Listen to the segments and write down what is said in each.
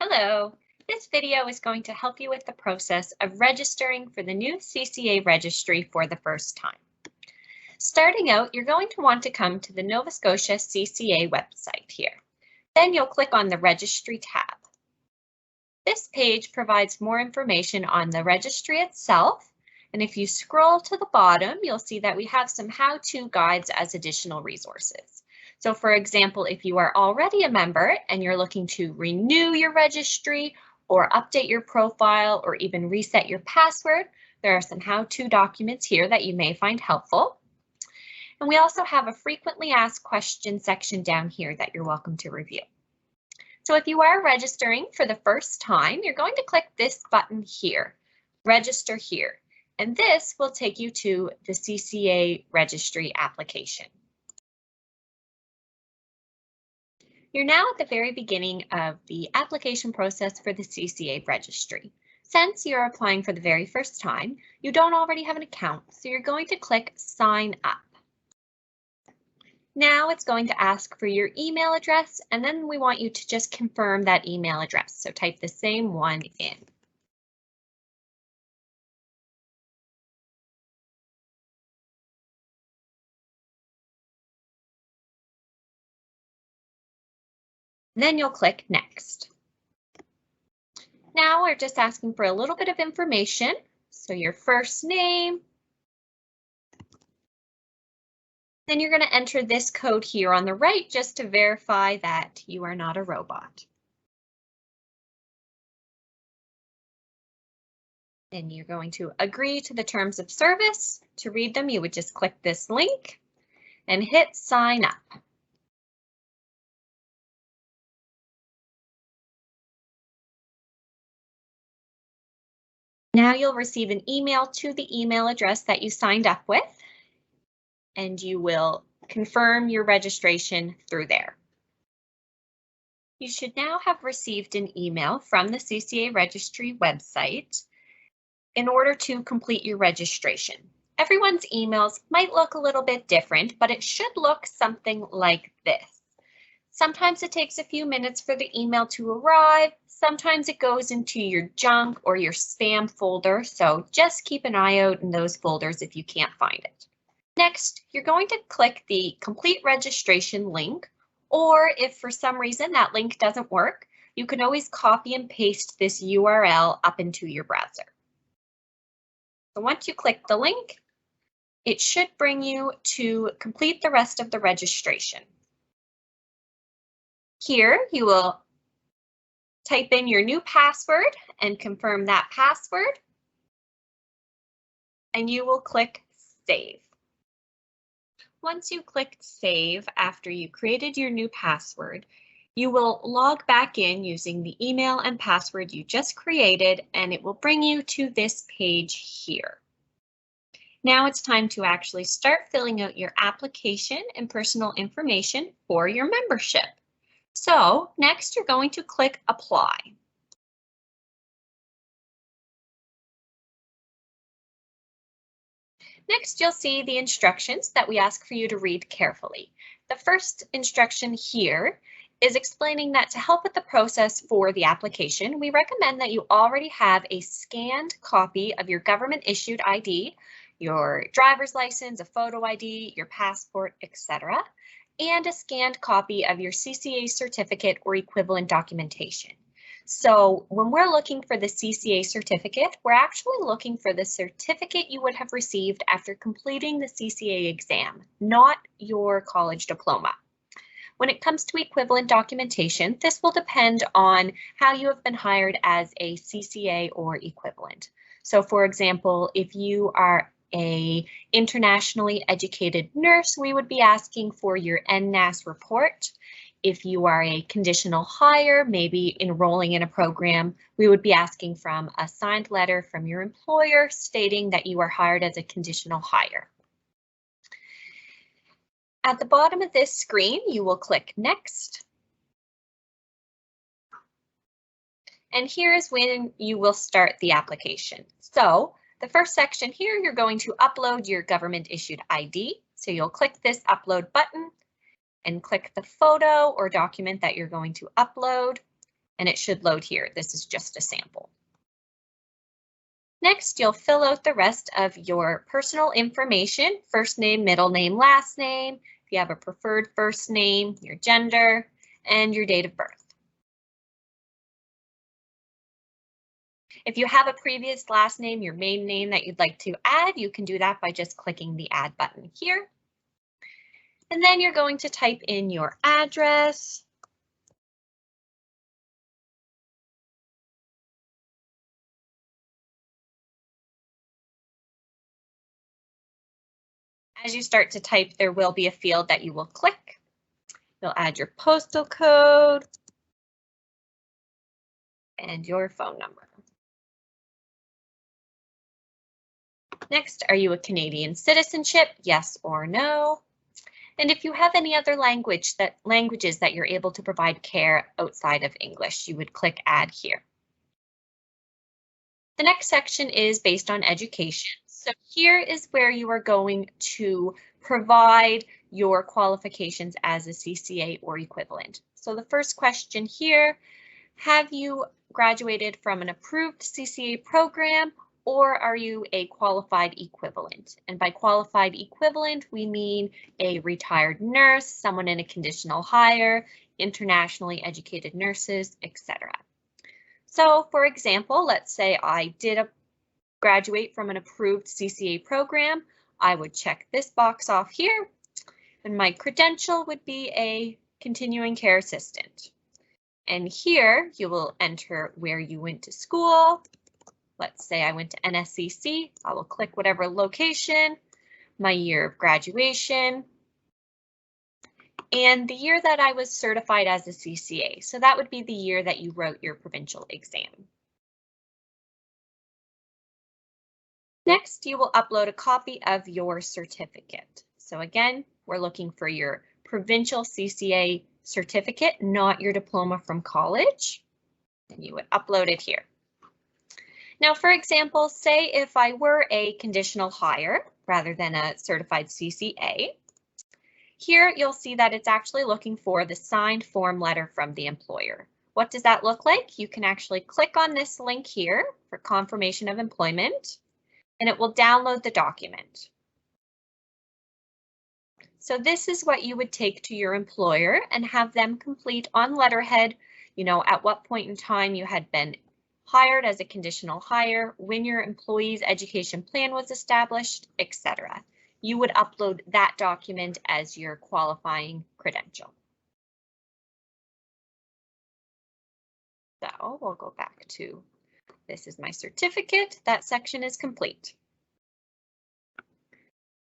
Hello, this video is going to help you with the process of registering for the new CCA registry for the first time. Starting out, you're going to want to come to the Nova Scotia CCA website here. Then you'll click on the Registry tab. This page provides more information on the registry itself, and if you scroll to the bottom, you'll see that we have some how-to guides as additional resources. So for example, if you are already a member and you're looking to renew your registry or update your profile or even reset your password, there are some how-to documents here that you may find helpful. And we also have a frequently asked questions section down here that you're welcome to review. So if you are registering for the first time, you're going to click this button here, Register Here, and this will take you to the CCA registry application. You're now at the very beginning of the application process for the CCA registry. Since you're applying for the very first time, you don't already have an account, so you're going to click Sign Up. Now it's going to ask for your email address, and then we want you to just confirm that email address. So type the same one in. Then you'll click Next. Now we're just asking for a little bit of information. So your first name. Then you're going to enter this code here on the right just to verify that you are not a robot. Then you're going to agree to the terms of service. To read them, you would just click this link and hit Sign Up. Now you'll receive an email to the email address that you signed up with, and you will confirm your registration through there. You should now have received an email from the CCA registry website in order to complete your registration. Everyone's emails might look a little bit different, but it should look something like this. Sometimes it takes a few minutes for the email to arrive. Sometimes it goes into your junk or your spam folder, so just keep an eye out in those folders if you can't find it. Next, you're going to click the Complete Registration link, or if for some reason that link doesn't work, you can always copy and paste this URL up into your browser. So once you click the link, it should bring you to complete the rest of the registration. Here, you will type in your new password and confirm that password, and you will click Save. Once you click Save after you created your new password, you will log back in using the email and password you just created, and it will bring you to this page here. Now it's time to actually start filling out your application and personal information for your membership. So next you're going to click Apply. Next, you'll see the instructions that we ask for you to read carefully. The first instruction here is explaining that to help with the process for the application, we recommend that you already have a scanned copy of your government-issued ID, your driver's license, a photo ID, your passport, etc., and a scanned copy of your CCA certificate or equivalent documentation. So when we're looking for the CCA certificate, we're actually looking for the certificate you would have received after completing the CCA exam, not your college diploma. When it comes to equivalent documentation, this will depend on how you have been hired as a CCA or equivalent. So for example, if you are an internationally educated nurse, we would be asking for your NNAS report. If you are a conditional hire, maybe enrolling in a program, we would be asking from a signed letter from your employer stating that you are hired as a conditional hire. At the bottom of this screen, you will click Next. And here is when you will start the application. So the first section here, you're going to upload your government issued ID. So you'll click this upload button and click the photo or document that you're going to upload and it should load here. This is just a sample. Next, you'll fill out the rest of your personal information, first name, middle name, last name, if you have a preferred first name, your gender, and your date of birth. If you have a previous last name, your maiden name that you'd like to add, you can do that by just clicking the Add button here. And then you're going to type in your address. As you start to type, there will be a field that you will click. You'll add your postal code and your phone number. Next, are you a Canadian citizenship? Yes or no? And if you have any other languages that you're able to provide care outside of English, you would click Add here. The next section is based on education. So here is where you are going to provide your qualifications as a CCA or equivalent. So the first question here, have you graduated from an approved CCA program, or are you a qualified equivalent? And by qualified equivalent, we mean a retired nurse, someone in a conditional hire, internationally educated nurses, etc. So for example, let's say I did graduate from an approved CCA program. I would check this box off here, and my credential would be a continuing care assistant. And here you will enter where you went to school. Let's say I went to NSCC. I will click whatever location, my year of graduation, and the year that I was certified as a CCA. So that would be the year that you wrote your provincial exam. Next, you will upload a copy of your certificate. So again, we're looking for your provincial CCA certificate, not your diploma from college, and you would upload it here. Now, for example, say if I were a conditional hire rather than a certified CCA, here you'll see that it's actually looking for the signed form letter from the employer. What does that look like? You can actually click on this link here for confirmation of employment, and it will download the document. So this is what you would take to your employer and have them complete on letterhead, at what point in time you had been hired as a conditional hire, when your employee's education plan was established, etc. You would upload that document as your qualifying credential. So we'll go back to, this is my certificate. That section is complete.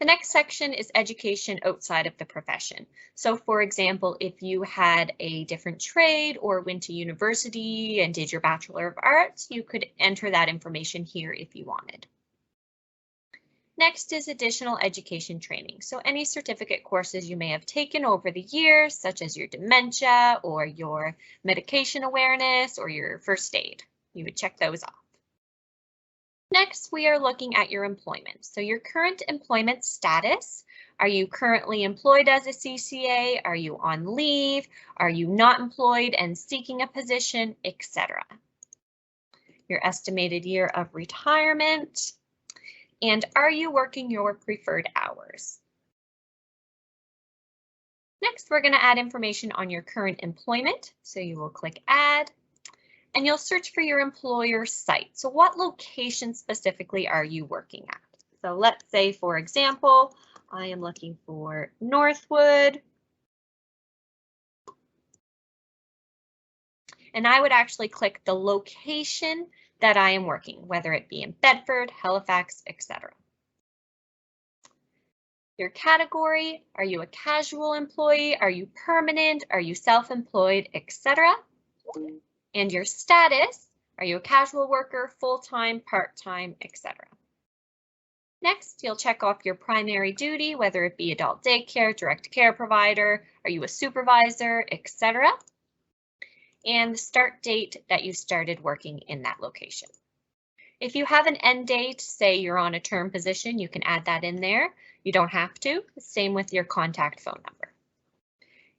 The next section is education outside of the profession. So for example, if you had a different trade or went to university and did your Bachelor of Arts, you could enter that information here if you wanted. Next is additional education training. So any certificate courses you may have taken over the years, such as your dementia or your medication awareness or your first aid, you would check those off. Next, we are looking at your employment. So your current employment status. Are you currently employed as a CCA? Are you on leave? Are you not employed and seeking a position, etc. Your estimated year of retirement. And are you working your preferred hours? Next, we're going to add information on your current employment. So you will click Add. And you'll search for your employer site. So what location specifically are you working at? So let's say, for example, I am looking for Northwood. And I would actually click the location that I am working, whether it be in Bedford, Halifax, etc. Your category, are you a casual employee? Are you permanent? Are you self-employed, etc.? And your status, are you a casual worker, full-time, part-time, etc. Next, you'll check off your primary duty, whether it be adult daycare, direct care provider, are you a supervisor, etc. And the start date that you started working in that location. If you have an end date, say you're on a term position, you can add that in there. You don't have to. Same with your contact phone number.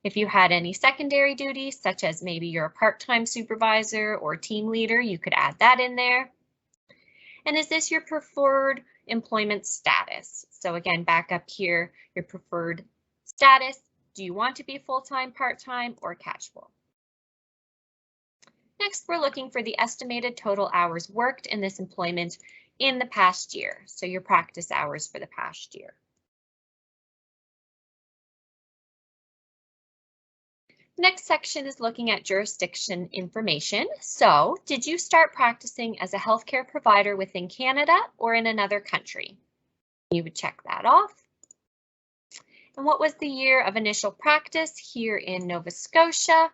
If you had any secondary duties, such as maybe you're a part-time supervisor or team leader, you could add that in there. And is this your preferred employment status? So again, back up here, your preferred status. Do you want to be full-time, part-time, or casual? Next, we're looking for the estimated total hours worked in this employment in the past year. So your practice hours for the past year. Next section is looking at jurisdiction information. So, did you start practicing as a healthcare provider within Canada or in another country? You would check that off. And what was the year of initial practice here in Nova Scotia?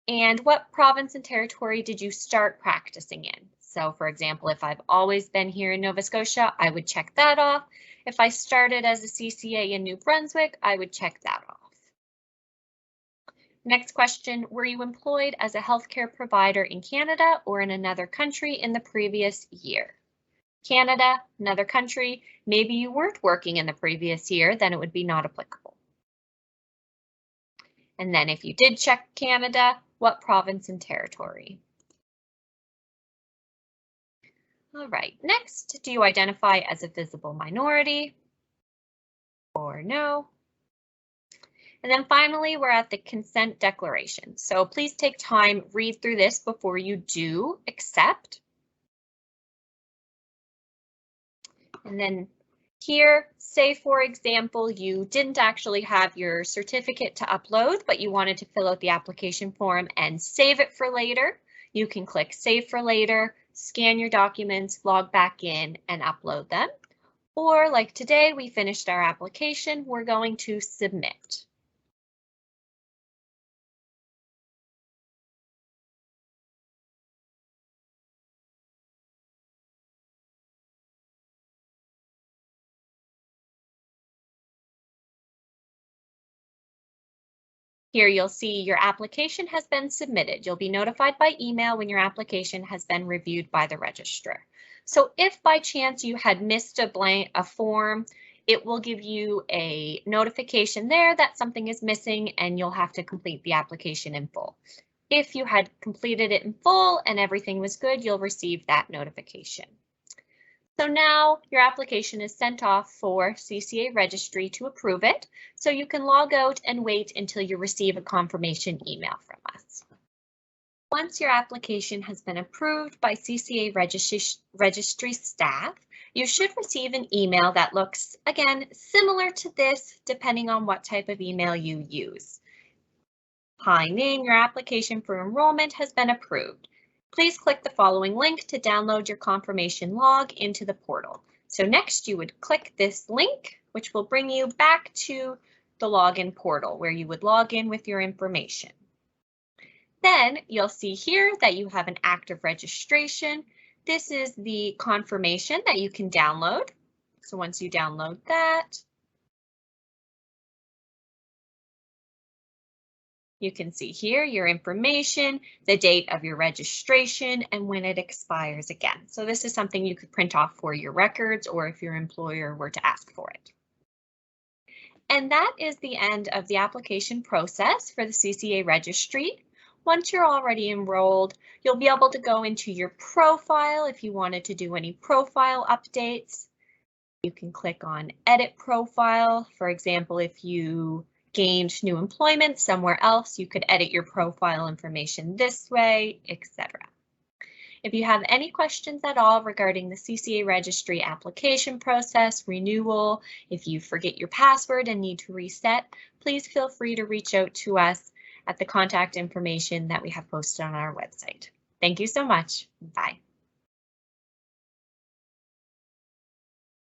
And what province and territory did you start practicing in? So, for example, if I've always been here in Nova Scotia, I would check that off. If I started as a CCA in New Brunswick, I would check that off. Next question, were you employed as a healthcare provider in Canada or in another country in the previous year? Canada, another country, maybe you weren't working in the previous year, then it would be not applicable. And then if you did check Canada, what province and territory? All right, next, do you identify as a visible minority or no? And then finally, we're at the consent declaration. So please take time, read through this before you do accept. And then here, say for example, you didn't actually have your certificate to upload, but you wanted to fill out the application form and save it for later. You can click Save for Later, scan your documents, log back in, and upload them. Or like today, we finished our application, we're going to submit. Here you'll see your application has been submitted. You'll be notified by email when your application has been reviewed by the registrar. So if by chance you had missed a form, it will give you a notification there that something is missing and you'll have to complete the application in full. If you had completed it in full and everything was good, you'll receive that notification. So now your application is sent off for CCA Registry to approve it, so you can log out and wait until you receive a confirmation email from us. Once your application has been approved by CCA Registry staff, you should receive an email that looks, again, similar to this, depending on what type of email you use. Hi, Ning, your application for enrollment has been approved. Please click the following link to download your confirmation log into the portal. So next you would click this link, which will bring you back to the login portal where you would log in with your information. Then you'll see here that you have an active registration. This is the confirmation that you can download. So once you download that, you can see here your information, the date of your registration, and when it expires again. So this is something you could print off for your records or if your employer were to ask for it. And that is the end of the application process for the CCA Registry. Once you're already enrolled, you'll be able to go into your profile if you wanted to do any profile updates. You can click on Edit Profile. For example, if you gained new employment somewhere else, you could edit your profile information this way, etc. If you have any questions at all regarding the CCA Registry application process, renewal, if you forget your password and need to reset, please feel free to reach out to us at the contact information that we have posted on our website. Thank you so much. Bye.